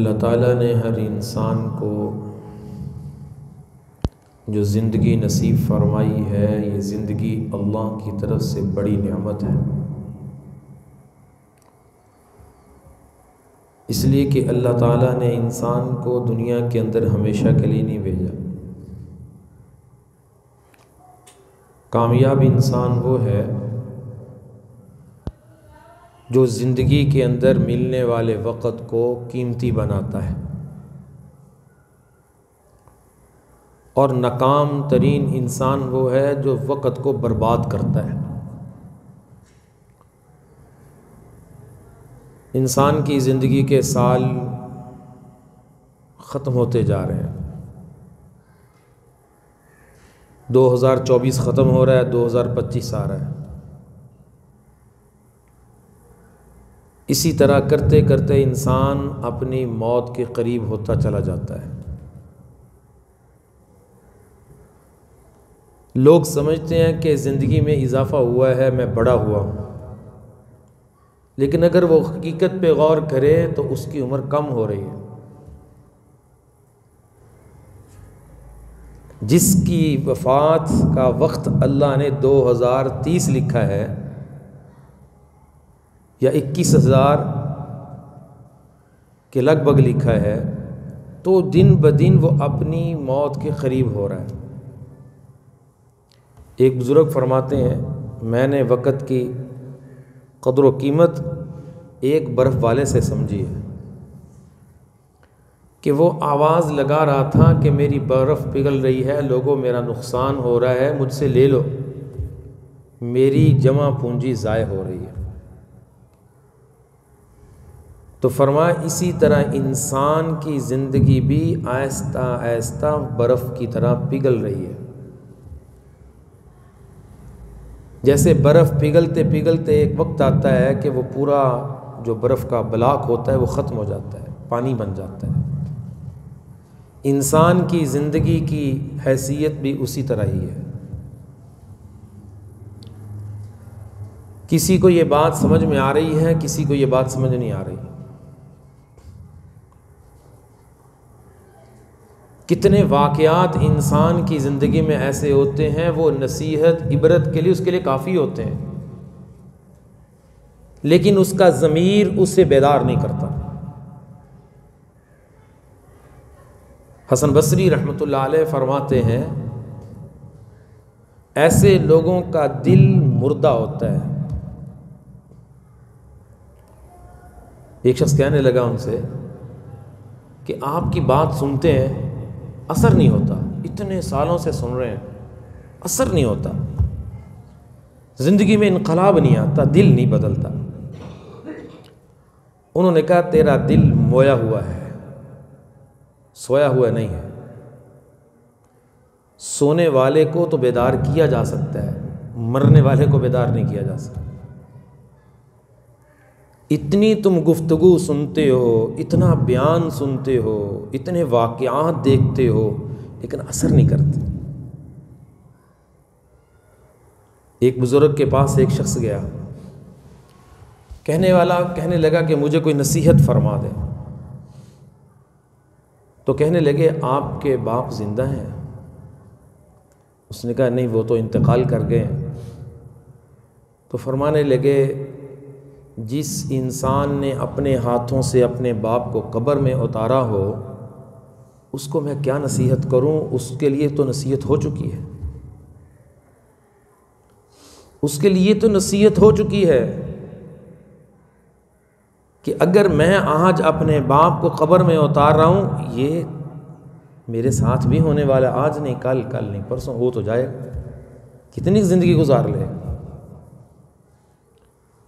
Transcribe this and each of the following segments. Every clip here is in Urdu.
اللہ تعالیٰ نے ہر انسان کو جو زندگی نصیب فرمائی ہے، یہ زندگی اللہ کی طرف سے بڑی نعمت ہے، اس لیے کہ اللہ تعالیٰ نے انسان کو دنیا کے اندر ہمیشہ کے لیے نہیں بھیجا۔ کامیاب انسان وہ ہے جو زندگی کے اندر ملنے والے وقت کو قیمتی بناتا ہے، اور ناکام ترین انسان وہ ہے جو وقت کو برباد کرتا ہے۔ انسان کی زندگی کے سال ختم ہوتے جا رہے ہیں، 2024 ختم ہو رہا ہے، 2025 آ رہا ہے۔ اسی طرح کرتے کرتے انسان اپنی موت کے قریب ہوتا چلا جاتا ہے۔ لوگ سمجھتے ہیں کہ زندگی میں اضافہ ہوا ہے، میں بڑا ہوا ہوں، لیکن اگر وہ حقیقت پہ غور کرے تو اس کی عمر کم ہو رہی ہے۔ جس کی وفات کا وقت اللہ نے 2030 لکھا ہے یا 21,000 کے لگ بھگ لکھا ہے، تو دن بدن وہ اپنی موت کے قریب ہو رہا ہے۔ ایک بزرگ فرماتے ہیں، میں نے وقت کی قدر و قیمت ایک برف والے سے سمجھی ہے کہ وہ آواز لگا رہا تھا کہ میری برف پگھل رہی ہے، لوگوں میرا نقصان ہو رہا ہے، مجھ سے لے لو، میری جمع پونجی ضائع ہو رہی ہے۔ تو فرمایا اسی طرح انسان کی زندگی بھی آہستہ آہستہ برف کی طرح پگھل رہی ہے۔ جیسے برف پگھلتے پگھلتے ایک وقت آتا ہے کہ وہ پورا جو برف کا بلاک ہوتا ہے وہ ختم ہو جاتا ہے، پانی بن جاتا ہے۔ انسان کی زندگی کی حیثیت بھی اسی طرح ہی ہے۔ کسی کو یہ بات سمجھ میں آ رہی ہے، کسی کو یہ بات سمجھ نہیں آ رہی۔ کتنے واقعات انسان کی زندگی میں ایسے ہوتے ہیں، وہ نصیحت عبرت کے لیے اس کے لیے کافی ہوتے ہیں، لیکن اس کا ضمیر اسے بیدار نہیں کرتا۔ حسن بصری رحمۃ اللہ علیہ فرماتے ہیں، ایسے لوگوں کا دل مردہ ہوتا ہے۔ ایک شخص کہنے لگا ان سے کہ آپ کی بات سنتے ہیں، اثر نہیں ہوتا، اتنے سالوں سے سن رہے ہیں، اثر نہیں ہوتا، زندگی میں انقلاب نہیں آتا، دل نہیں بدلتا۔ انہوں نے کہا تیرا دل مویا ہوا ہے، سویا ہوا نہیں ہے۔ سونے والے کو تو بیدار کیا جا سکتا ہے، مرنے والے کو بیدار نہیں کیا جا سکتا۔ اتنی تم گفتگو سنتے ہو، اتنا بیان سنتے ہو، اتنے واقعات دیکھتے ہو، لیکن اثر نہیں کرتے۔ ایک بزرگ کے پاس ایک شخص گیا، کہنے لگا کہ مجھے کوئی نصیحت فرما دے۔ تو کہنے لگے آپ کے باپ زندہ ہیں؟ اس نے کہا نہیں، وہ تو انتقال کر گئے۔ تو فرمانے لگے جس انسان نے اپنے ہاتھوں سے اپنے باپ کو قبر میں اتارا ہو، اس کو میں کیا نصیحت کروں، اس کے لیے تو نصیحت ہو چکی ہے، اس کے لیے تو نصیحت ہو چکی ہے کہ اگر میں آج اپنے باپ کو قبر میں اتار رہا ہوں، یہ میرے ساتھ بھی ہونے والا، آج نہیں کل، کل نہیں پرسوں ہو تو جائے، کتنی زندگی گزار لے۔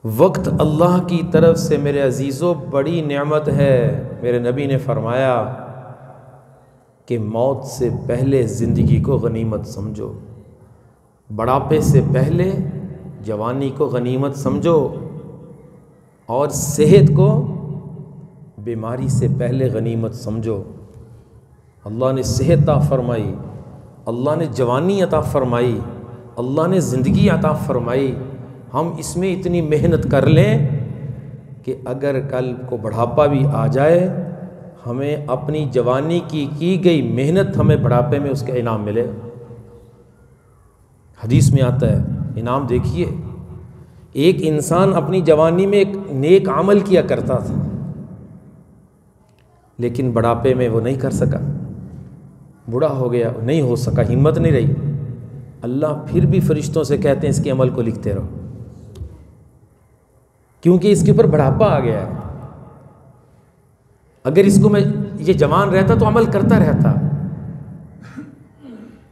وقت اللہ کی طرف سے میرے عزیزوں بڑی نعمت ہے۔ میرے نبی نے فرمایا کہ موت سے پہلے زندگی کو غنیمت سمجھو، بڑھاپے سے پہلے جوانی کو غنیمت سمجھو، اور صحت کو بیماری سے پہلے غنیمت سمجھو۔ اللہ نے صحت عطا فرمائی، اللہ نے جوانی عطا فرمائی، اللہ نے زندگی عطا فرمائی، ہم اس میں اتنی محنت کر لیں کہ اگر کل کو بڑھاپا بھی آ جائے ہمیں اپنی جوانی کی گئی محنت ہمیں بڑھاپے میں اس کا انعام ملے گا۔ حدیث میں آتا ہے، انعام دیکھیے، ایک انسان اپنی جوانی میں ایک نیک عمل کیا کرتا تھا، لیکن بڑھاپے میں وہ نہیں کر سکا، بوڑھا ہو گیا، نہیں ہو سکا، ہمت نہیں رہی۔ اللہ پھر بھی فرشتوں سے کہتے ہیں اس کے عمل کو لکھتے رہو، کیونکہ اس کے اوپر بڑھاپا آ گیا ہے۔ اگر اس کو میں یہ جوان رہتا تو عمل کرتا رہتا۔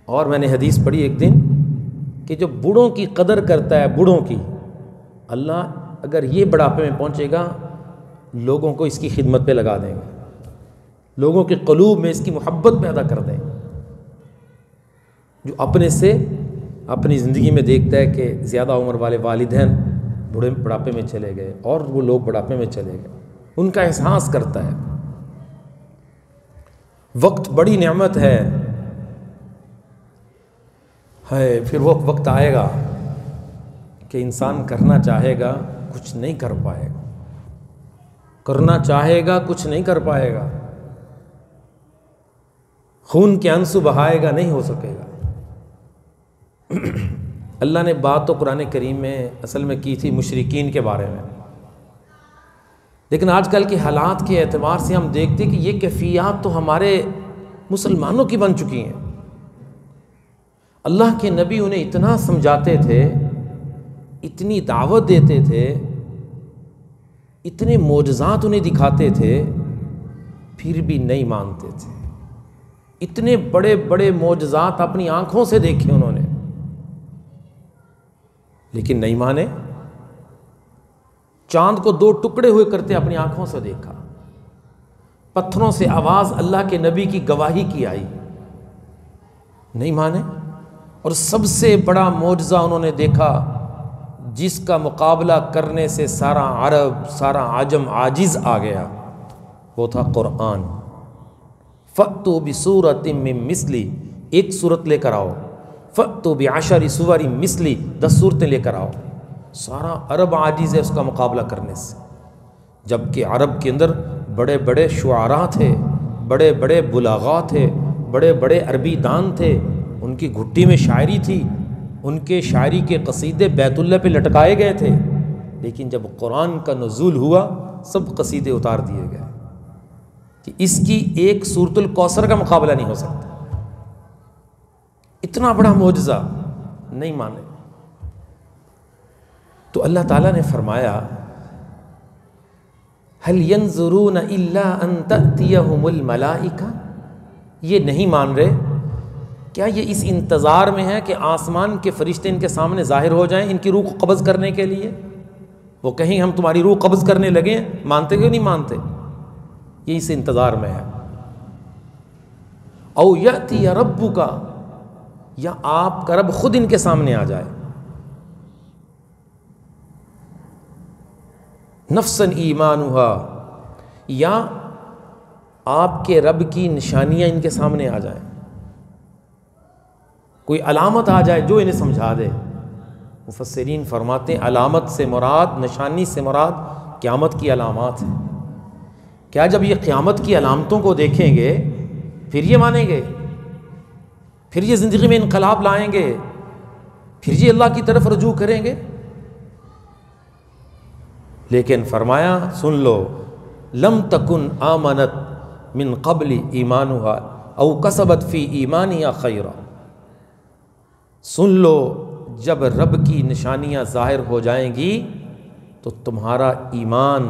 اور میں نے حدیث پڑھی ایک دن کہ جو بوڑھوں کی قدر کرتا ہے، بوڑھوں کی، اللہ اگر یہ بڑھاپے میں پہنچے گا لوگوں کو اس کی خدمت پہ لگا دیں گے، لوگوں کے قلوب میں اس کی محبت پیدا کر دیں گے۔ جو اپنے سے اپنی زندگی میں دیکھتا ہے کہ زیادہ عمر والے والدین بڑھاپے میں چلے گئے اور وہ لوگ بڑھاپے میں چلے گئے، ان کا احساس کرتا ہے۔ وقت بڑی نعمت ہے، پھر وہ وقت آئے گا کہ انسان کرنا چاہے گا کچھ نہیں کر پائے گا، کرنا چاہے گا کچھ نہیں کر پائے گا، خون کے آنسو بہائے گا، نہیں ہو سکے گا۔ اللہ نے بات تو قرآن کریم میں اصل میں کی تھی مشرکین کے بارے میں، لیکن آج کل کے حالات کے اعتبار سے ہم دیکھتے کہ یہ کیفیات تو ہمارے مسلمانوں کی بن چکی ہیں۔ اللہ کے نبی انہیں اتنا سمجھاتے تھے، اتنی دعوت دیتے تھے، اتنے معجزات انہیں دکھاتے تھے، پھر بھی نہیں مانتے تھے۔ اتنے بڑے بڑے معجزات اپنی آنکھوں سے دیکھے انہوں نے، لیکن نہیں مانے۔ چاند کو 2 ٹکڑے ہوئے کرتے اپنی آنکھوں سے دیکھا، پتھروں سے آواز اللہ کے نبی کی گواہی کی آئی، نہیں مانے۔ اور سب سے بڑا معجزہ انہوں نے دیکھا جس کا مقابلہ کرنے سے سارا عرب، سارا عجم عاجز آ گیا، وہ تھا قرآن۔ فَأْتُوا بِسُورَةٍ مِّن مِّثْلِهِ، ایک سورت لے کر آؤ، فَأْتُوا بِعَشَرِ سُوَرٍ مِّثْلِهِ، 10 صورتیں لے کر آؤ۔ سارا عرب عاجز ہے اس کا مقابلہ کرنے سے، جبکہ عرب کے اندر بڑے بڑے شعراء تھے، بڑے بڑے بلاغاء تھے، بڑے بڑے عربی دان تھے، ان کی گھٹی میں شاعری تھی، ان کے شاعری کے قصیدے بیت اللہ پہ لٹکائے گئے تھے، لیکن جب قرآن کا نزول ہوا سب قصیدے اتار دیے گئے کہ اس کی ایک سورۃ الکوثر کا مقابلہ نہیں ہو سکتا۔ اتنا بڑا معجزہ، نہیں مانے۔ تو اللہ تعالیٰ نے فرمایا هل ينظرون الا ان تأتيهم الملائکہ، یہ نہیں مان رہے، کیا یہ اس انتظار میں ہے کہ آسمان کے فرشتے ان کے سامنے ظاہر ہو جائیں ان کی روح کو قبض کرنے کے لیے؟ وہ کہیں ہم تمہاری روح قبض کرنے لگے ہیں، مانتے کیوں نہیں مانتے؟ یہ اس انتظار میں ہے۔ او یأتی ربک، یا آپ کا رب خود ان کے سامنے آ جائے۔ نفسن ایمانھا، یا آپ کے رب کی نشانیاں ان کے سامنے آ جائیں، کوئی علامت آ جائے جو انہیں سمجھا دے۔ مفسرین فرماتے ہیں علامت سے مراد، نشانی سے مراد قیامت کی علامات ہیں۔ کیا جب یہ قیامت کی علامتوں کو دیکھیں گے پھر یہ مانیں گے، پھر یہ زندگی میں انقلاب لائیں گے، پھر یہ اللہ کی طرف رجوع کریں گے؟ لیکن فرمایا سن لو، لم تکن آمنت من قبل ایمانھا او کسبت فی ایمانھا خیرا، سن لو جب رب کی نشانیاں ظاہر ہو جائیں گی تو تمہارا ایمان،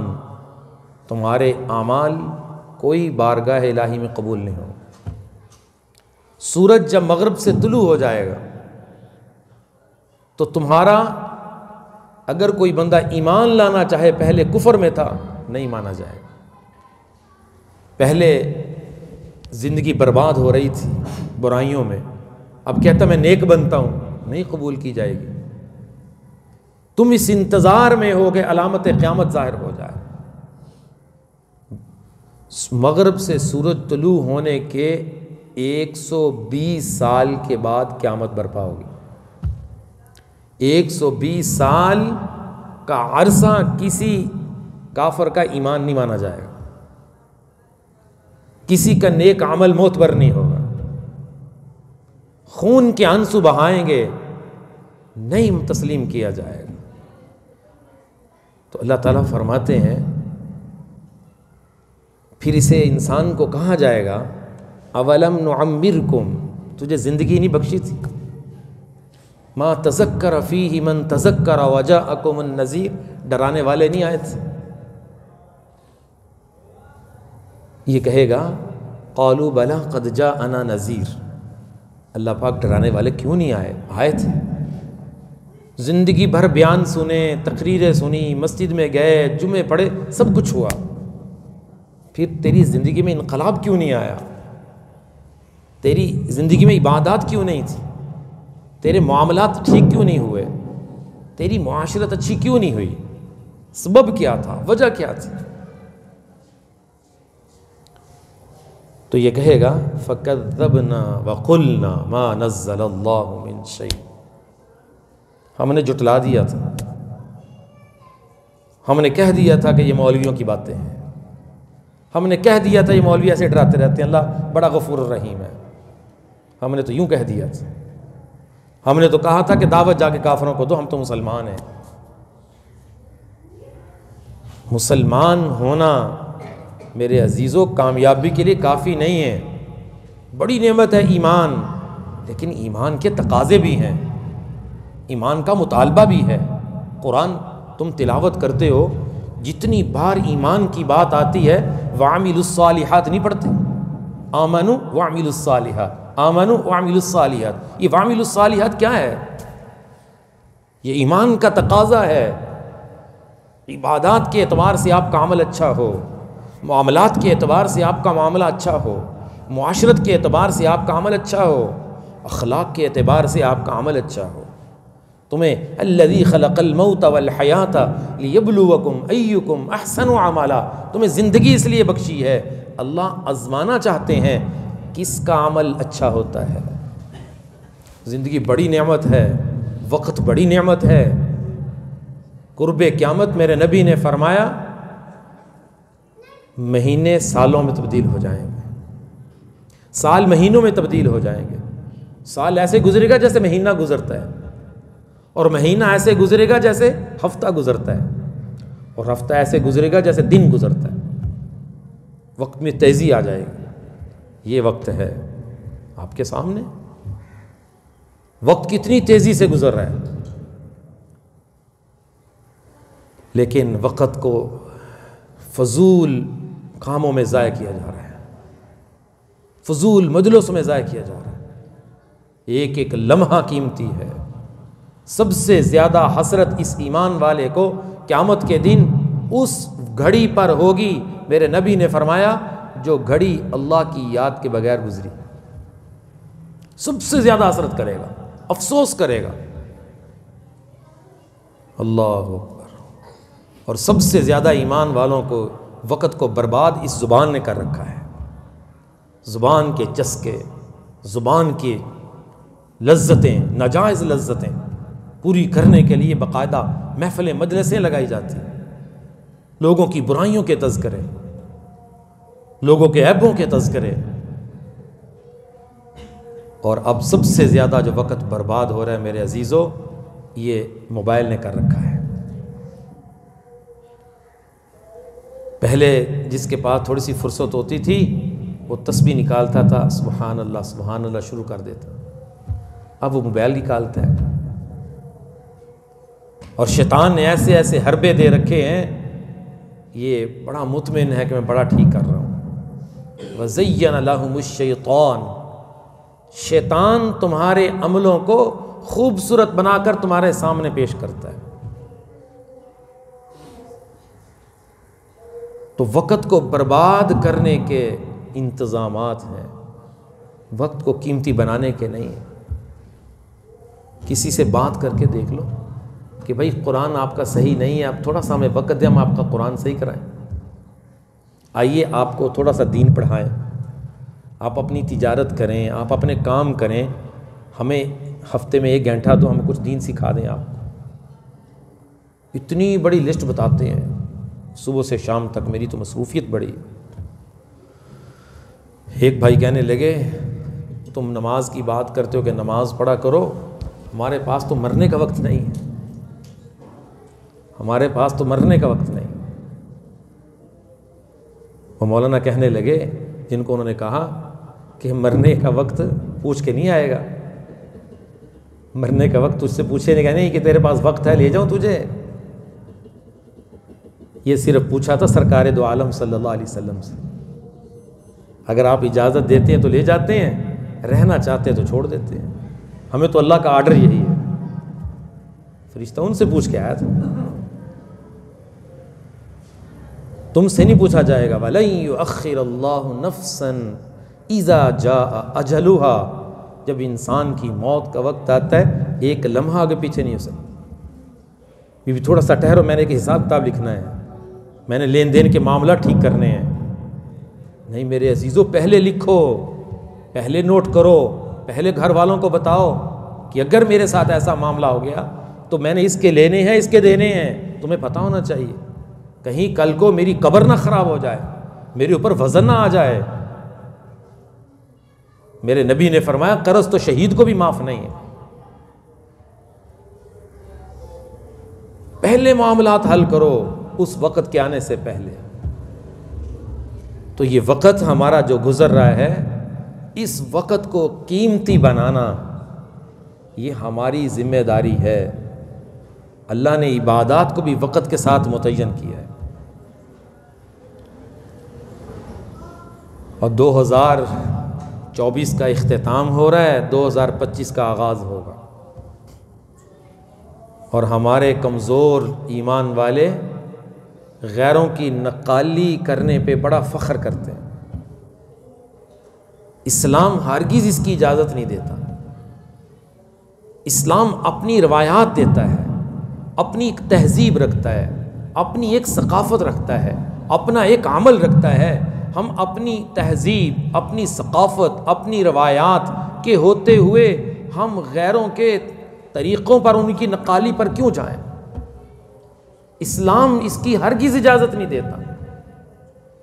تمہارے اعمال کوئی بارگاہ الہی میں قبول نہیں ہو۔ سورج جب مغرب سے طلوع ہو جائے گا تو تمہارا، اگر کوئی بندہ ایمان لانا چاہے پہلے کفر میں تھا، نہیں مانا جائے گا۔ پہلے زندگی برباد ہو رہی تھی برائیوں میں، اب کہتا میں نیک بنتا ہوں، نہیں قبول کی جائے گی۔ تم اس انتظار میں ہو کہ علامت قیامت ظاہر ہو جائے۔ مغرب سے سورج طلوع ہونے کے 120 سال کے بعد قیامت برپا ہوگی۔ 120 سال کا عرصہ کسی کافر کا ایمان نہیں مانا جائے گا۔ کسی کا نیک عمل معتبر نہیں ہوگا. خون کے آنسو بہائیں گے, نہیں تسلیم کیا جائے گا. تو اللہ تعالیٰ فرماتے ہیں پھر اسے انسان کو کہا جائے گا اولم نعمرکم, تجھے زندگی نہیں بخشی تھی؟ ما تذکر فیہ من تذکر وجاءکم النذیر, ڈرانے والے نہیں آئے تھے؟ یہ کہے گا قالوا بلا قد جاءنا نذیر, اللہ پاک ڈرانے والے کیوں نہیں آئے؟ آئے تھے. زندگی بھر بیان سنے, تقریریں سنی, مسجد میں گئے, جمعے پڑھے, سب کچھ ہوا, پھر تیری زندگی میں انقلاب کیوں نہیں آیا؟ تیری زندگی میں عبادات کیوں نہیں تھی؟ تیرے معاملات ٹھیک کیوں نہیں ہوئے؟ تیری معاشرت اچھی کیوں نہیں ہوئی؟ سبب کیا تھا؟ وجہ کیا تھی؟ تو یہ کہے گا فَكَذَّبْنَا وَقُلْنَا مَا نَزَّلَ اللَّهُ مِن شَيْءٍ, ہم نے جھٹلا دیا تھا, ہم نے کہہ دیا تھا کہ یہ مولویوں کی باتیں ہیں, ہم نے کہہ دیا تھا یہ مولوی ایسے ڈراتے رہتے ہیں, اللہ بڑا غفور الرحیم ہے, ہم نے تو یوں کہہ دیا تھا, ہم نے تو کہا تھا کہ دعوت جا کے کافروں کو دو, ہم تو مسلمان ہیں. مسلمان ہونا میرے عزیزوں کامیابی کے لیے کافی نہیں ہے. بڑی نعمت ہے ایمان, لیکن ایمان کے تقاضے بھی ہیں, ایمان کا مطالبہ بھی ہے. قرآن تم تلاوت کرتے ہو, جتنی بار ایمان کی بات آتی ہے وَعَمِلُوا الصَّالِحَاتِ نہیں پڑھتے, آمنوا وَعَمِلُوا الصَّالِحَاتِ, آمنوا وَعَمِلُوا الصَّالِحَاتِ. یہ وَعَمِلُوا الصَّالِحَاتِ کیا ہے؟ یہ ایمان کا تقاضا ہے. عبادات کے اعتبار سے آپ کا عمل اچھا ہو, معاملات کے اعتبار سے آپ کا معاملہ اچھا ہو, معاشرت کے اعتبار سے آپ کا عمل اچھا ہو, اخلاق کے اعتبار سے آپ کا عمل اچھا ہو. تمہیں الذی خلق الموت والحیات لیبلوکم ایکم احسن عملا, تمہیں زندگی اس لیے بخشی ہے, اللہ آزمانا چاہتے ہیں کس کا عمل اچھا ہوتا ہے. زندگی بڑی نعمت ہے, وقت بڑی نعمت ہے. قرب قیامت میرے نبی نے فرمایا مہینے سالوں میں تبدیل ہو جائیں گے, سال مہینوں میں تبدیل ہو جائیں گے. سال ایسے گزرے گا جیسے مہینہ گزرتا ہے, اور مہینہ ایسے گزرے گا جیسے ہفتہ گزرتا ہے, اور ہفتہ ایسے گزرے گا جیسے دن گزرتا ہے. وقت میں تیزی آ جائے گی. یہ وقت ہے آپ کے سامنے, وقت کتنی تیزی سے گزر رہا ہے, لیکن وقت کو فضول کاموں میں ضائع کیا جا رہا ہے, فضول مجلسوں میں ضائع کیا جا رہا ہے. ایک ایک لمحہ قیمتی ہے. سب سے زیادہ حسرت اس ایمان والے کو قیامت کے دن اس گھڑی پر ہوگی, میرے نبی نے فرمایا جو گھڑی اللہ کی یاد کے بغیر گزری. سب سے زیادہ حسرت کرے گا, افسوس کرے گا. اللہ اکبر. اور سب سے زیادہ ایمان والوں کو وقت کو برباد اس زبان نے کر رکھا ہے. زبان کے چسکے, زبان کی لذتیں, ناجائز لذتیں پوری کرنے کے لیے باقاعدہ محفلیں مجلسیں لگائی جاتی, لوگوں کی برائیوں کے تذکرے, لوگوں کے عیبوں کے تذکرے. اور اب سب سے زیادہ جو وقت برباد ہو رہا ہے میرے عزیزوں, یہ موبائل نے کر رکھا ہے. پہلے جس کے پاس تھوڑی سی فرصت ہوتی تھی وہ تسبیح نکالتا تھا, سبحان اللہ شروع کر دیتا. اب وہ موبائل نکالتا ہے. اور شیطان نے ایسے ایسے حربے دے رکھے ہیں, یہ بڑا مطمئن ہے کہ میں بڑا ٹھیک کر رہا ہوں. وَزَيَّنَ لَهُمُ الشَّيْطَانُ, شیطان تمہارے عملوں کو خوبصورت بنا کر تمہارے سامنے پیش کرتا ہے. تو وقت کو برباد کرنے کے انتظامات ہیں, وقت کو قیمتی بنانے کے نہیں. کسی سے بات کر کے دیکھ لو کہ بھائی قرآن آپ کا صحیح نہیں ہے, آپ تھوڑا سا ہمیں وقت دیں, ہم آپ کا قرآن صحیح کرائیں. آئیے آپ کو تھوڑا سا دین پڑھائیں, آپ اپنی تجارت کریں, آپ اپنے کام کریں, ہمیں ہفتے میں 1 گھنٹہ تو ہمیں کچھ دین سکھا دیں. آپ اتنی بڑی لسٹ بتاتے ہیں, صبح سے شام تک میری تو مصروفیت بڑی. ایک بھائی کہنے لگے تم نماز کی بات کرتے ہو کہ نماز پڑھا کرو، ہمارے پاس تو مرنے کا وقت نہیں ہے، ہمارے پاس تو مرنے کا وقت نہیں۔ وہ مولانا کہنے لگے جن کو انہوں نے کہا کہ مرنے کا وقت پوچھ کے نہیں آئے گا، مرنے کا وقت تجھ سے پوچھے نہیں کہ تیرے پاس وقت ہے لے جاؤں تجھے، یہ صرف پوچھا تھا سرکار دو عالم صلی اللہ علیہ وسلم سے، اگر آپ اجازت دیتے ہیں تو لے جاتے ہیں، رہنا چاہتے ہیں تو چھوڑ دیتے ہیں، ہمیں تو اللہ کا آرڈر یہی ہے۔ فرشتہ ان سے پوچھ کے آیا تھا، تم سے نہیں پوچھا جائے گا۔ وَلَن يُؤَخِّرَ اللَّهُ نَفْسًا إِذَا جَاءَ أَجَلُهَا، جب انسان کی موت کا وقت آتا ہے ایک لمحہ آگے پیچھے نہیں ہو سکتا۔ بھی تھوڑا سا ٹھہرو، میں نے ایک حساب کتاب لکھنا ہے، میں نے لین دین کے معاملہ ٹھیک کرنے ہیں۔ نہیں میرے عزیزو، پہلے لکھو، پہلے نوٹ کرو، پہلے گھر والوں کو بتاؤ کہ اگر میرے ساتھ ایسا معاملہ ہو گیا تو میں نے اس کے لینے ہیں، اس کے دینے ہیں، تمہیں پتہ ہونا چاہیے، کہیں کل کو میری قبر نہ خراب ہو جائے، میرے اوپر وزن نہ آ جائے۔ میرے نبی نے فرمایا قرض تو شہید کو بھی معاف نہیں ہے۔ پہلے معاملات حل کرو اس وقت کے آنے سے پہلے۔ تو یہ وقت ہمارا جو گزر رہا ہے، اس وقت کو قیمتی بنانا یہ ہماری ذمہ داری ہے۔ اللہ نے عبادات کو بھی وقت کے ساتھ متعین کیا ہے، اور 2024 کا اختتام ہو رہا ہے، 2025 کا آغاز ہوگا، اور ہمارے کمزور ایمان والے غیروں کی نقالی کرنے پہ بڑا فخر کرتے ہیں۔ اسلام ہرگز اس کی اجازت نہیں دیتا۔ اسلام اپنی روایات دیتا ہے، اپنی ایک تہذیب رکھتا ہے، اپنی ایک ثقافت رکھتا ہے، اپنا ایک عمل رکھتا ہے۔ ہم اپنی تہذیب، اپنی ثقافت، اپنی روایات کے ہوتے ہوئے ہم غیروں کے طریقوں پر، ان کی نقالی پر کیوں جائیں؟ اسلام اس کی ہرگز اجازت نہیں دیتا۔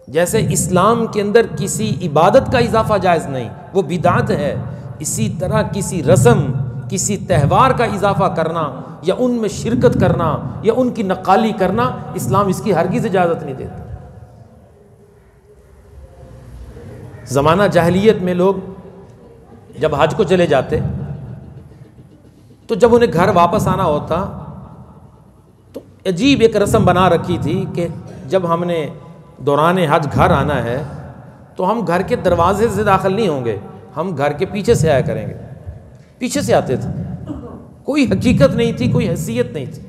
جیسے اسلام کے اندر کسی عبادت کا اضافہ جائز نہیں، وہ بدعت ہے، اسی طرح کسی رسم، کسی تہوار کا اضافہ کرنا یا ان میں شرکت کرنا یا ان کی نقالی کرنا، اسلام اس کی ہرگز اجازت نہیں دیتا۔ زمانہ جاہلیت میں لوگ جب حج کو چلے جاتے تو جب انہیں گھر واپس آنا ہوتا تو عجیب ایک رسم بنا رکھی تھی کہ جب ہم نے دوران حج گھر آنا ہے تو ہم گھر کے دروازے سے داخل نہیں ہوں گے، ہم گھر کے پیچھے سے آیا کریں گے۔ پیچھے سے آتے تھے، کوئی حقیقت نہیں تھی، کوئی حیثیت نہیں تھی۔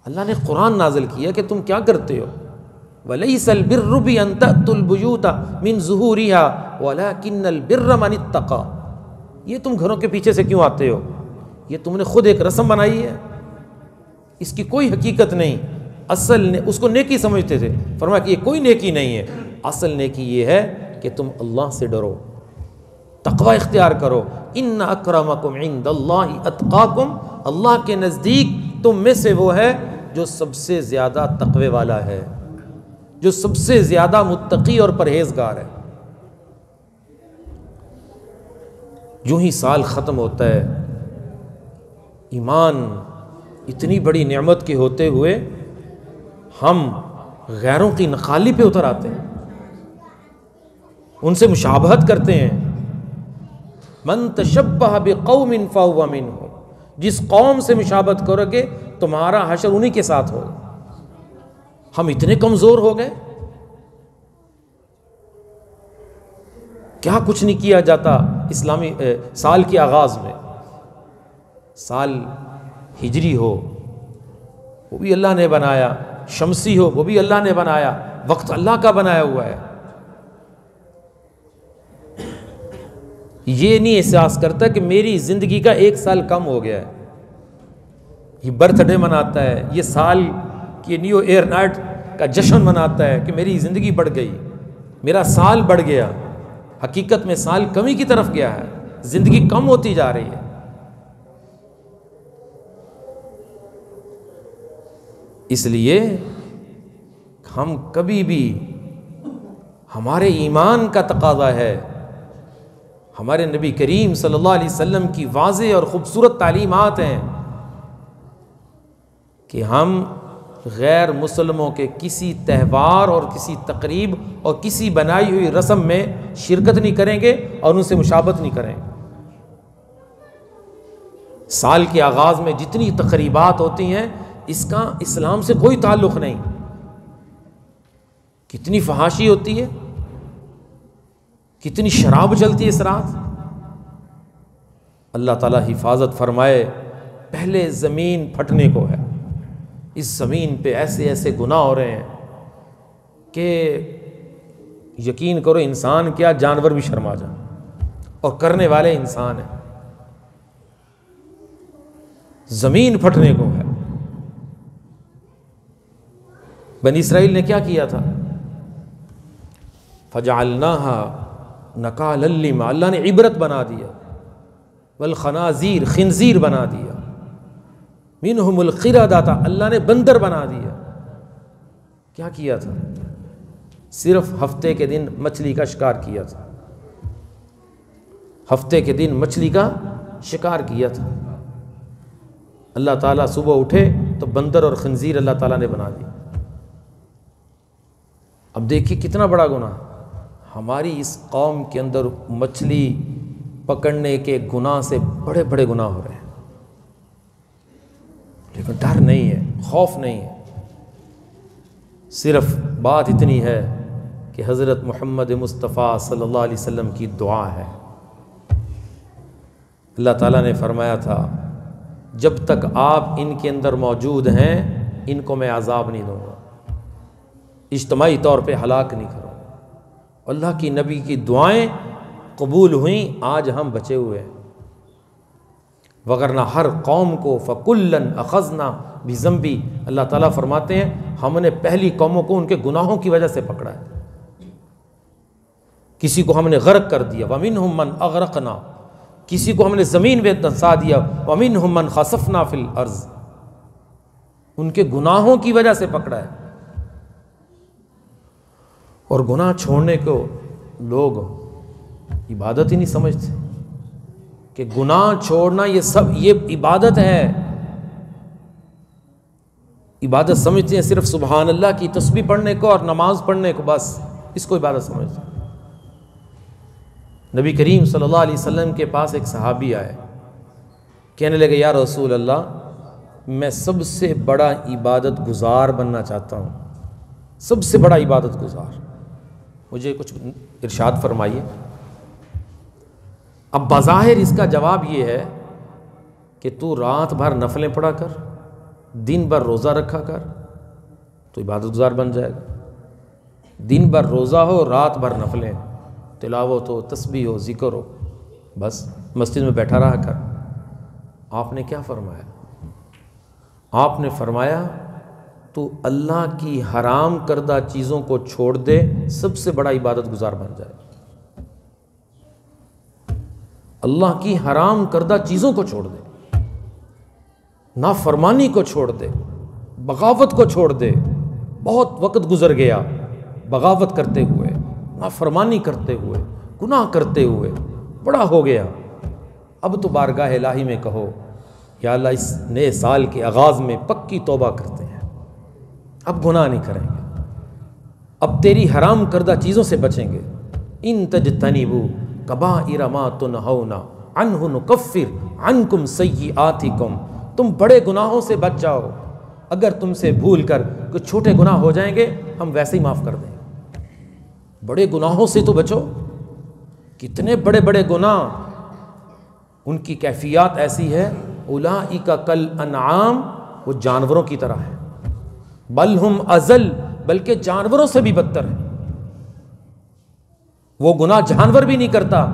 اللہ نے قرآن نازل کیا کہ تم کیا کرتے ہو، وَلَيْسَ الْبِرُّ بِأَن تَأْتُوا الْبُيُوتَ مِن ظُهُورِهَا وَلَكِنَّ الْبِرَّ مَنِ اتَّقَىٰ۔ یہ تم گھروں کے پیچھے سے کیوں آتے ہو؟ یہ تم نے خود ایک رسم بنائی ہے، اس کی کوئی حقیقت نہیں۔ اصل اس کو نیکی سمجھتے تھے، فرمایا کہ یہ کوئی نیکی نہیں ہے، اصل نیکی یہ ہے کہ تم اللہ سے ڈرو، تقوی اختیار کرو۔ ان اکرمکم عند اللہ اتقاکم، اللہ کے نزدیک تم میں سے وہ ہے جو سب سے زیادہ تقوی والا ہے، جو سب سے زیادہ متقی اور پرہیزگار ہے۔ جو ہی سال ختم ہوتا ہے، ایمان اتنی بڑی نعمت کے ہوتے ہوئے ہم غیروں کی نقالی پہ اتر آتے ہیں، ان سے مشابہت کرتے ہیں۔ من تشبہ بقوم فہو منہم، جس قوم سے مشابہت کرو گے تمہارا حشر انہی کے ساتھ ہوگا۔ ہم اتنے کمزور ہو گئے، کیا کچھ نہیں کیا جاتا اسلامی سال کے آغاز میں۔ سال ہجری ہو وہ بھی اللہ نے بنایا، شمسی ہو وہ بھی اللہ نے بنایا، وقت اللہ کا بنایا ہوا ہے۔ یہ نہیں احساس کرتا کہ میری زندگی کا 1 سال کم ہو گیا ہے۔ یہ برتھ ڈے مناتا ہے، یہ سال کی نیو ایئر نائٹ کا جشن مناتا ہے کہ میری زندگی بڑھ گئی، میرا سال بڑھ گیا۔ حقیقت میں سال کمی کی طرف گیا ہے، زندگی کم ہوتی جا رہی ہے۔ اس لیے ہم کبھی بھی ہمارے ایمان کا تقاضا ہے، ہمارے نبی کریم صلی اللہ علیہ وسلم کی واضح اور خوبصورت تعلیمات ہیں کہ ہم غیر مسلموں کے کسی تہوار اور کسی تقریب اور کسی بنائی ہوئی رسم میں شرکت نہیں کریں گے اور ان سے مشابہت نہیں کریں گے۔ سال کے آغاز میں جتنی تقریبات ہوتی ہیں اس کا اسلام سے کوئی تعلق نہیں۔ کتنی فحاشی ہوتی ہے، کتنی شراب چلتی ہے اس رات۔ اللہ تعالیٰ حفاظت فرمائے، پہلے زمین پھٹنے کو ہے، اس زمین پہ ایسے ایسے گناہ ہو رہے ہیں کہ یقین کرو انسان کیا جانور بھی شرما جائیں، اور کرنے والے انسان ہیں۔ زمین پھٹنے کو ہے۔ بنی اسرائیل نے کیا کیا تھا؟ فَجَعَلْنَاهَا نَكَالًا لِّمَا، اللہ نے عبرت بنا دیا، والخنازیر، خنزیر بنا دیا، منہم القردۃ، اللہ نے بندر بنا دیا۔ کیا کیا تھا؟ صرف ہفتے کے دن مچھلی کا شکار کیا تھا، ہفتے کے دن مچھلی کا شکار کیا تھا۔ اللہ تعالیٰ صبح اٹھے تو بندر اور خنزیر اللہ تعالیٰ نے بنا دیا۔ اب دیکھیے کتنا بڑا گناہ ہماری اس قوم کے اندر، مچھلی پکڑنے کے گناہ سے بڑے بڑے گناہ ہو رہے ہیں، لیکن ڈر نہیں ہے، خوف نہیں ہے۔ صرف بات اتنی ہے کہ حضرت محمد مصطفیٰ صلی اللہ علیہ وسلم کی دعا ہے۔ اللہ تعالیٰ نے فرمایا تھا جب تک آپ ان کے اندر موجود ہیں ان کو میں عذاب نہیں دوں گا، اجتماعی طور پہ ہلاک نہیں کروں گا۔ اللہ کی نبی کی دعائیں قبول ہوئیں، آج ہم بچے ہوئے ہیں، وگرنہ ہر قوم کو فَكُلًّا أَخَذْنَا بِذَنبِهِ، اللہ تعالیٰ فرماتے ہیں ہم نے پہلی قوموں کو ان کے گناہوں کی وجہ سے پکڑا ہے۔ کسی کو ہم نے غرق کر دیا، وَمِنْهُمْ مَنْ أَغْرَقْنَا، کسی کو ہم نے زمین میں دھنسا دیا، وَمِنْهُمْ مَنْ خَسَفْنَا فِي الْأَرْضِ، ان کے گناہوں کی وجہ سے پکڑا ہے۔ اور گناہ چھوڑنے کو لوگ عبادت ہی نہیں سمجھتے کہ گناہ چھوڑنا یہ عبادت ہے۔ عبادت سمجھتے ہیں صرف سبحان اللہ کی تسبیح پڑھنے کو اور نماز پڑھنے کو، بس اس کو عبادت سمجھتے ہیں۔ نبی کریم صلی اللہ علیہ وسلم کے پاس ایک صحابی آئے، کہنے لگے یا رسول اللہ میں سب سے بڑا عبادت گزار بننا چاہتا ہوں، سب سے بڑا عبادت گزار، مجھے کچھ ارشاد فرمائیے۔ اب بظاہر اس کا جواب یہ ہے کہ تو رات بھر نفلیں پڑھا کر، دن بھر روزہ رکھا کر، تو عبادت گزار بن جائے گا۔ دن بھر روزہ ہو، رات بھر نفلیں، تلاوت ہو، تسبیح ہو، ذکر ہو، بس مسجد میں بیٹھا رہا کر۔ آپ نے کیا فرمایا؟ آپ نے فرمایا تو اللہ کی حرام کردہ چیزوں کو چھوڑ دے، سب سے بڑا عبادت گزار بن جائے۔ اللہ کی حرام کردہ چیزوں کو چھوڑ دے، نافرمانی کو چھوڑ دے، بغاوت کو چھوڑ دے۔ بہت وقت گزر گیا بغاوت کرتے ہوئے، نافرمانی کرتے ہوئے، گناہ کرتے ہوئے، بڑا ہو گیا۔ اب تو بارگاہ الہی میں کہو یا اللہ اس نئے سال کے آغاز میں پکی توبہ کرتے ہیں، اب گناہ نہیں کریں گے، اب تیری حرام کردہ چیزوں سے بچیں گے۔ ان تجتنبوا کبائر ما تنہون عنہ نکفر عنکم سیئاتکم، تم بڑے گناہوں سے بچ جاؤ، اگر تم سے بھول کر کچھ چھوٹے گناہ ہو جائیں گے ہم ویسے ہی معاف کر دیں گے۔ بڑے گناہوں سے تو بچو۔ کتنے بڑے بڑے گناہ، ان کی کیفیات ایسی ہے اولئک کالانعام، وہ جانوروں کی طرح ہے، بل ہم اضل، بلکہ جانوروں سے بھی بدتر ہے۔ وہ گناہ جانور بھی نہیں کرتا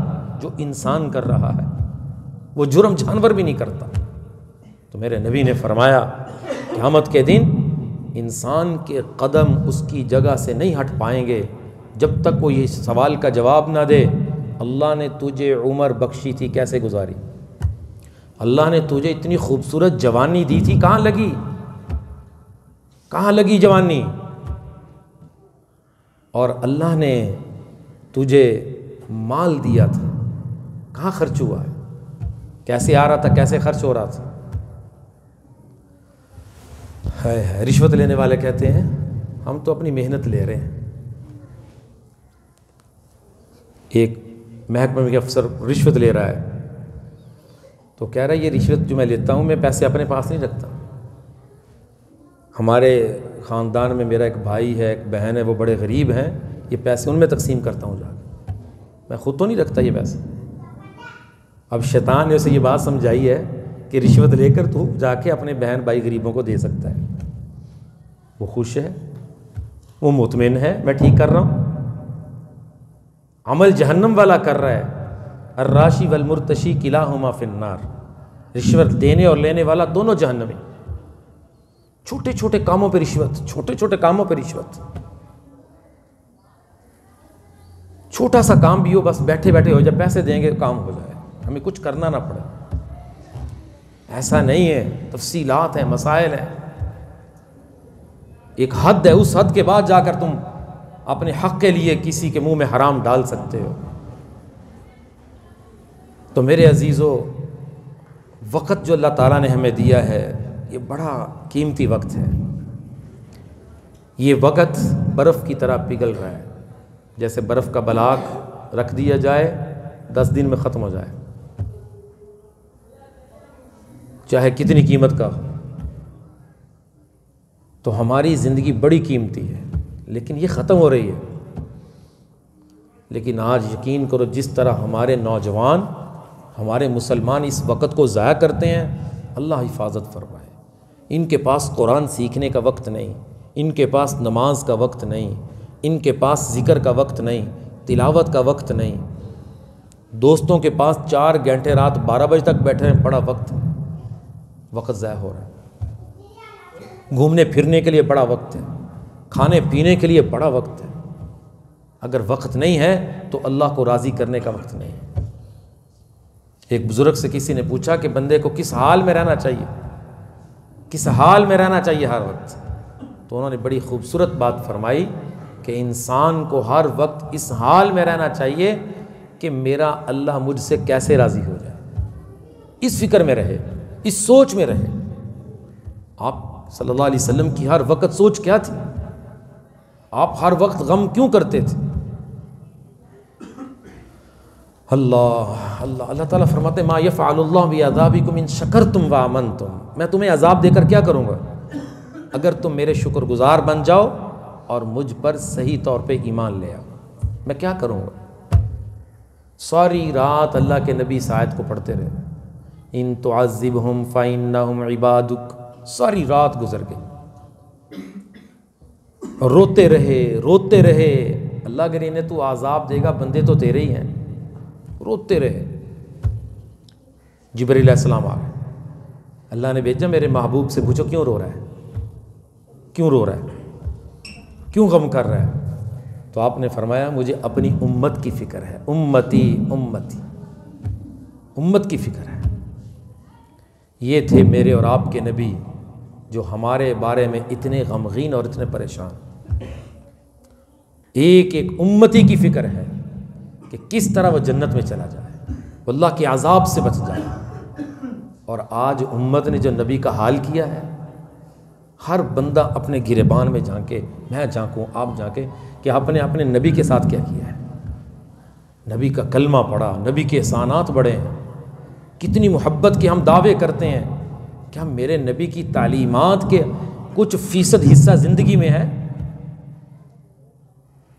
جو انسان کر رہا ہے، وہ جرم جانور بھی نہیں کرتا۔ تو میرے نبی نے فرمایا قیامت کے دن انسان کے قدم اس کی جگہ سے نہیں ہٹ پائیں گے جب تک وہ یہ سوال کا جواب نہ دے اللہ نے تجھے عمر بخشی تھی کیسے گزاری، اللہ نے تجھے اتنی خوبصورت جوانی دی تھی کہاں لگی، کہاں لگی جوانی، اور اللہ نے تجھے مال دیا تھا کہاں خرچ ہوا ہے، کیسے آ رہا تھا، کیسے خرچ ہو رہا تھا۔ ہے رشوت لینے والے کہتے ہیں ہم تو اپنی محنت لے رہے ہیں۔ ایک محکمہ کے افسر رشوت لے رہا ہے تو کہہ رہا ہے یہ رشوت جو میں لیتا ہوں میں پیسے اپنے پاس نہیں رکھتا، ہمارے خاندان میں میرا ایک بھائی ہے، ایک بہن ہے، وہ بڑے غریب ہیں، یہ پیسے ان میں تقسیم کرتا ہوں جا کے، میں خود تو نہیں رکھتا یہ پیسے۔ اب شیطان نے اسے یہ بات سمجھائی ہے کہ رشوت لے کر تو جا کے اپنے بہن بھائی غریبوں کو دے سکتا ہے، وہ خوش ہے، وہ مطمئن ہے میں ٹھیک کر رہا ہوں۔ عمل جہنم والا کر رہا ہے، الراشی والمرتشی کلاہما فی النار، رشوت دینے اور لینے والا دونوں جہنمی۔ چھوٹے چھوٹے کاموں پہ رشوت، چھوٹے چھوٹے کاموں پہ رشوت، چھوٹا سا کام بھی ہو بس بیٹھے بیٹھے ہو جائے، پیسے دیں گے کام ہو جائے، ہمیں کچھ کرنا نہ پڑے۔ ایسا نہیں ہے، تفصیلات ہیں، مسائل ہیں، ایک حد ہے، اس حد کے بعد جا کر تم اپنے حق کے لیے کسی کے منہ میں حرام ڈال سکتے ہو۔ تو میرے عزیزو، وقت جو اللہ تعالیٰ نے ہمیں دیا ہے یہ بڑا قیمتی وقت ہے۔ یہ وقت برف کی طرح پگھل رہا ہے، جیسے برف کا بلاک رکھ دیا جائے 10 دن میں ختم ہو جائے، چاہے کتنی قیمت کا ہو۔ تو ہماری زندگی بڑی قیمتی ہے لیکن یہ ختم ہو رہی ہے۔ لیکن آج یقین کرو جس طرح ہمارے نوجوان، ہمارے مسلمان اس وقت کو ضائع کرتے ہیں، اللہ حفاظت فرمائے۔ ان کے پاس قرآن سیکھنے کا وقت نہیں، ان کے پاس نماز کا وقت نہیں، ان کے پاس ذکر کا وقت نہیں، تلاوت کا وقت نہیں۔ دوستوں کے پاس 4 گھنٹے رات 12 بجے تک بیٹھے ہیں، بڑا وقت ضائع ہو رہا ہے۔ گھومنے پھرنے کے لیے بڑا وقت ہے، کھانے پینے کے لیے بڑا وقت ہے۔ اگر وقت نہیں ہے تو اللہ کو راضی کرنے کا وقت نہیں ہے۔ ایک بزرگ سے کسی نے پوچھا کہ بندے کو کس حال میں رہنا چاہیے، کس حال میں رہنا چاہیے ہر وقت؟ تو انہوں نے بڑی خوبصورت بات فرمائی کہ انسان کو ہر وقت اس حال میں رہنا چاہیے کہ میرا اللہ مجھ سے کیسے راضی ہو جائے، اس فکر میں رہے، اس سوچ میں رہے۔ آپ صلی اللہ علیہ وسلم کی ہر وقت سوچ کیا تھی؟ آپ ہر وقت غم کیوں کرتے تھے؟ اللہ تعالیٰ فرماتے ہیں ما یفعل اللہ بعذابکم ان شکرتم وآمنتم، میں تمہیں عذاب دے کر کیا کروں گا اگر تم میرے شکر گزار بن جاؤ اور مجھ پر صحیح طور پہ ایمان لے آؤ، میں کیا کروں گا؟ ساری رات اللہ کے نبی اس آیت کو پڑھتے رہے، ان تعذبہم فإنہم عبادک، ساری رات گزر گئی، روتے رہے، اللہ اگر انہیں تو عذاب دے گا بندے تو تیرے ہی ہیں، روتے رہے۔ جبرائیل علیہ السلام آ گئے، اللہ نے بھیجا میرے محبوب سے پوچھو کیوں رو رہا ہے، کیوں رو رہا ہے، کیوں غم کر رہا ہے؟ تو آپ نے فرمایا مجھے اپنی امت کی فکر ہے، امتی امت کی فکر ہے۔ یہ تھے میرے اور آپ کے نبی جو ہمارے بارے میں اتنے غمگین اور اتنے پریشان، ایک ایک امتی کی فکر ہے کہ کس طرح وہ جنت میں چلا جائے، وہ اللہ کے عذاب سے بچ جائے۔ اور آج امت نے جو نبی کا حال کیا ہے، ہر بندہ اپنے گریبان میں جھانکے، میں جھانکوں، آپ جھانکیں کہ آپ نے اپنے نبی کے ساتھ کیا کیا ہے۔ نبی کا کلمہ پڑھا، نبی کے احسانات بڑھے ہیں، کتنی محبت کے ہم دعوے کرتے ہیں کہ ہم میرے نبی کی تعلیمات کے کچھ فیصد حصہ زندگی میں ہے،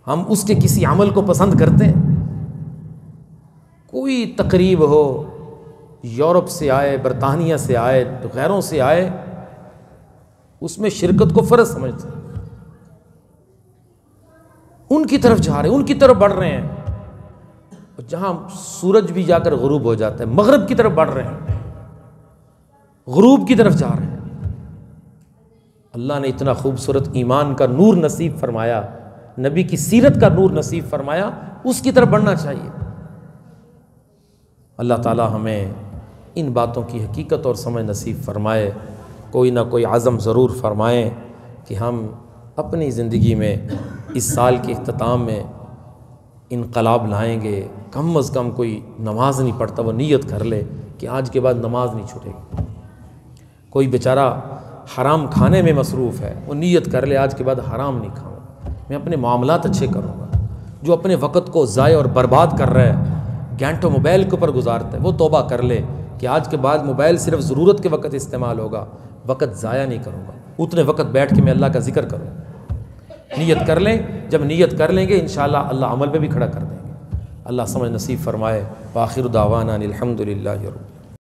ہم اس کے کسی عمل کو پسند کرتے ہیں۔ کوئی تقریب ہو، یورپ سے آئے، برطانیہ سے آئے، غیروں سے آئے، اس میں شرکت کو فرض سمجھتے ہیں، ان کی طرف جا رہے ہیں، ان کی طرف بڑھ رہے ہیں، جہاں سورج بھی جا کر غروب ہو جاتا ہے، مغرب کی طرف بڑھ رہے ہیں، غروب کی طرف جا رہے ہیں۔ اللہ نے اتنا خوبصورت ایمان کا نور نصیب فرمایا، نبی کی سیرت کا نور نصیب فرمایا، اس کی طرف بڑھنا چاہیے۔ اللہ تعالی ہمیں ان باتوں کی حقیقت اور سمجھ نصیب فرمائے، کوئی نہ کوئی عزم ضرور فرمائیں کہ ہم اپنی زندگی میں اس سال کے اختتام میں انقلاب لائیں گے، کم از کم کوئی نماز نہیں پڑھتا وہ نیت کر لے کہ آج کے بعد نماز نہیں چھوٹے گی۔ کوئی بیچارہ حرام کھانے میں مصروف ہے، وہ نیت کر لے آج کے بعد حرام نہیں کھاؤں گا، میں اپنے معاملات اچھے کروں گا۔ جو اپنے وقت کو ضائع اور برباد کر رہا ہے، گھنٹوں موبائل کے اوپر گزارتا ہے، وہ توبہ کر لے کہ آج کے بعد موبائل صرف ضرورت کے وقت استعمال ہوگا، وقت ضائع نہیں کروں گا، اتنے وقت بیٹھ کے میں اللہ کا ذکر کروں۔ نیت کر لیں، جب نیت کر لیں گے انشاءاللہ اللہ عمل پہ بھی کھڑا کر دیں گے۔ اللہ سمجھ نصیب فرمائے۔ وآخر دعوانا الحمد للہ رب